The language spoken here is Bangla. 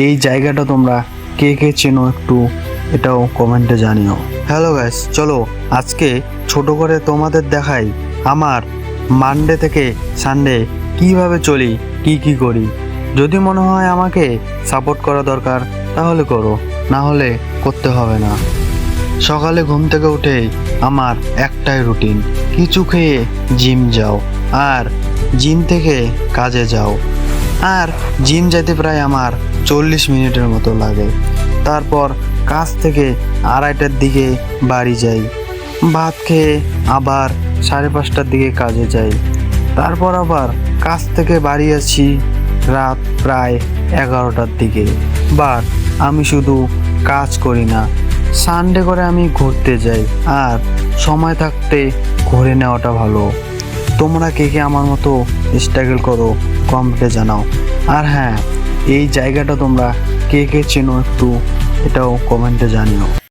এই জায়গাটা তোমরা কে কে চেনো একটু এটাও কমেন্টে জানিও। হ্যালো গাইস, চলো আজকে ছোট করে তোমাদের দেখাই আমার মানডে থেকে সানডে কিভাবে চলি, কি করি। যদি মনে হয় আমাকে সাপোর্ট করা দরকার তাহলে করো, না হলে করতে হবে না। সকালে ঘুম থেকে উঠেই আমার একটাই রুটিন, কিছু খেয়ে জিম যাও, আর জিম থেকে কাজে যাও। আর জিম যেতে প্রায় আমার 40 মিনিটের মতো লাগে। তারপর কাজ থেকে 2:30টার দিকে বাড়ি যাই, ভাত খেয়ে আবার 5:30টার দিকে কাজে যাই। তারপর আবার কাজ থেকে বাড়ি আসি রাত প্রায় 11টার দিকে। বাট আমি শুধু কাজ করি না, সানডে করে আমি ঘুরতে যাই, আর সময় থাকতে ঘুরে নেওয়াটা ভালো। তোমরা কে কে আমার মতো স্ট্রাগল করো কমেন্টে জানাও। আর হ্যাঁ, এই জায়গাটা তোমরা কে কে চেনো একটু এটাও কমেন্টে জানিও।